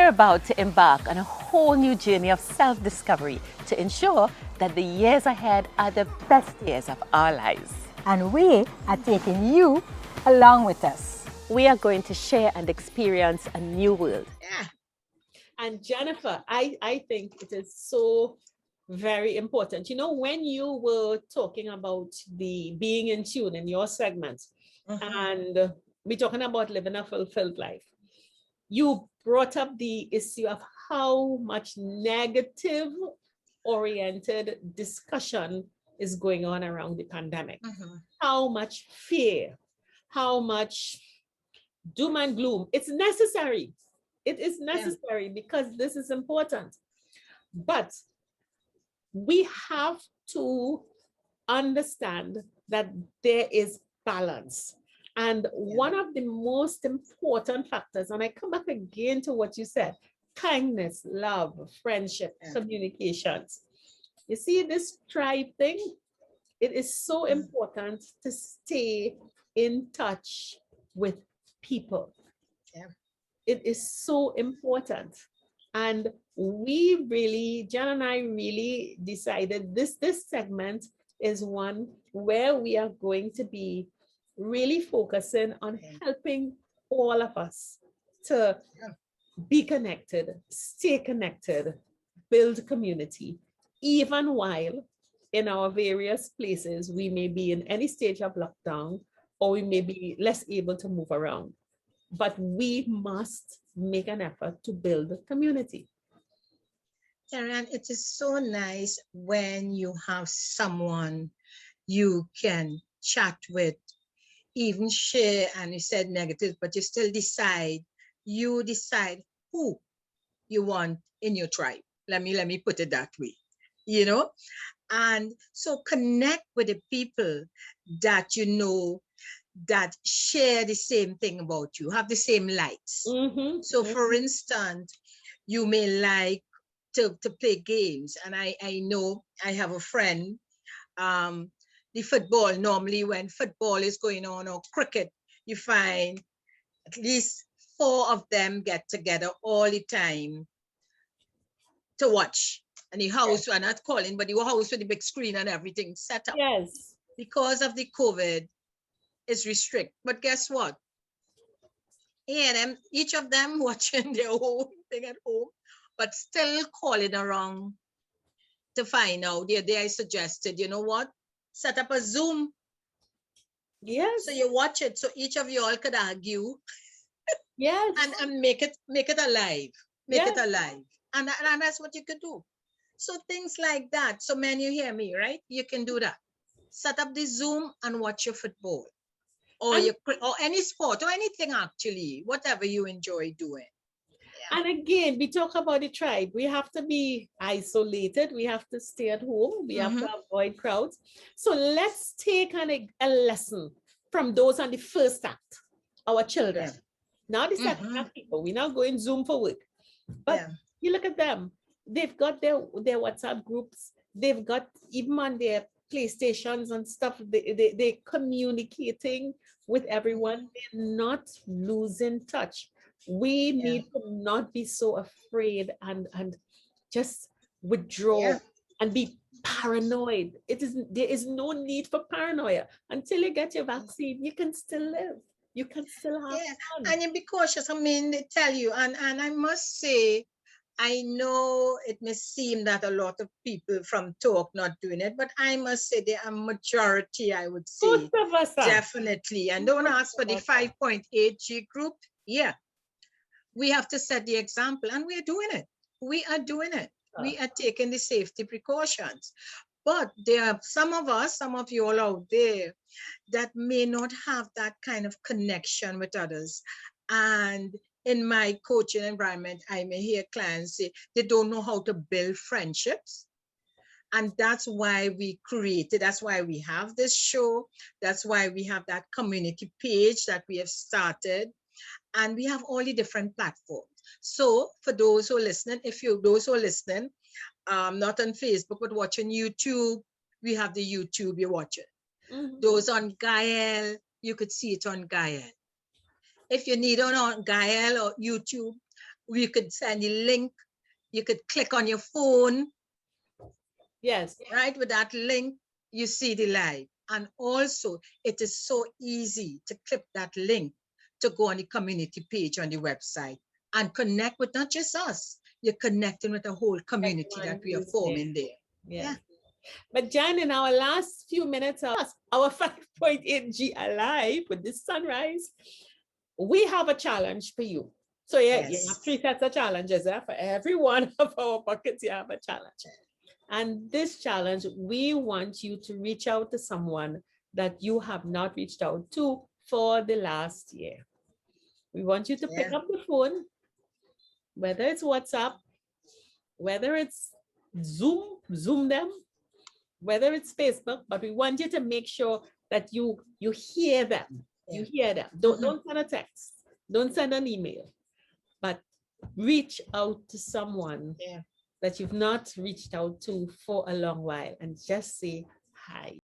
We're about to embark on a whole new journey of self-discovery to ensure that the years ahead are the best years of our lives. And we are taking you along with us. We are going to share and experience a new world. Yeah. And Jennifer, I think it is so very important. You know, when you were talking about the being in tune in your segment, and we're talking about living a fulfilled life, you brought up the issue of how much negative oriented discussion is going on around the pandemic. How much fear, how much doom and gloom. It's necessary. It is necessary because this is important. But we have to understand that there is balance. And one of the most important factors, and I come back again to what you said, kindness, love, friendship, communications. You see this tribe thing? It is so important to stay in touch with people. It is so important. And we really, Jan and I really decided this segment is one where we are going to be really focusing on helping all of us to be connected, stay connected, build community, even while in our various places, we may be in any stage of lockdown or we may be less able to move around. But we must make an effort to build a community. Terri-Ann, it is so nice when you have someone you can chat with, even share, and you said negative, but you still decide, you decide who you want in your tribe. Let me put it that way, you know? And so connect with the people that you know that share the same thing about you, have the same likes. So for instance, you may like to play games. And I know I have a friend, the football, normally when football is going on or cricket, you find at least 4 of them get together all the time to watch. And the house, we're not calling, but the house with the big screen and everything set up. Yes. Because of the COVID, is restrict. But guess what? Yeah, each of them watching their own thing at home, but still calling around to find out. They suggested, you know what? Set up a Zoom. Yes. So you watch it. So each of you all could argue. Yes. And make it alive. Make it alive. And that's what you could do. So things like that. So man, you hear me, right? You can do that. Set up the Zoom and watch your football. Or any sport or anything, actually, whatever you enjoy doing. And again, we talk about the tribe. We have to be isolated. We have to stay at home. We have to avoid crowds. So let's take a lesson from those on the first act, our children. Now the second act people, we're now going Zoom for work. But you look at them. They've got their WhatsApp groups. They've got, even on their PlayStations and stuff, they're communicating with everyone. They're not losing touch. We need to not be so afraid and just withdraw and be paranoid. There is no need for paranoia. Until you get your vaccine, you can still live. You can still have fun. And you be cautious. I mean, they tell you, and I must say, I know it may seem that a lot of people from talk not doing it, but I must say there are majority, I would say. Most of us are. Definitely. And don't ask for the 5.8G group. Yeah. We have to set the example, and we are doing it. We are doing it. We are taking the safety precautions. But there are some of you all out there that may not have that kind of connection with others. And in my coaching environment, I may hear clients say they don't know how to build friendships. And that's why we created, that's why we have this show. That's why we have that community page that we have started. And we have all the different platforms. So for those who are listening, not on Facebook, but watching YouTube, we have the YouTube you're watching. Those on Gael, you could see it on Gael. If you need it on Gael or YouTube, We could send you link. You could click on your phone, Yes. right? With that link, you see the live. And also, it is so easy to click that link to go on the community page on the website and connect with not just us. You're connecting with a whole community that Everyone we are who's forming there. Yeah. But Jan, in our last few minutes of our 5.8G Alive with this sunrise, we have a challenge for you. So yeah, you Yes. have 3 sets of challenges there. For every one of our buckets, you have a challenge. And this challenge, we want you to reach out to someone that you have not reached out to for the last year. We want you to pick up the phone, whether it's WhatsApp, whether it's Zoom them, whether it's Facebook, but we want you to make sure that you hear them. You hear them. Don't send a text. Don't send an email. But reach out to someone that you've not reached out to for a long while and just say hi.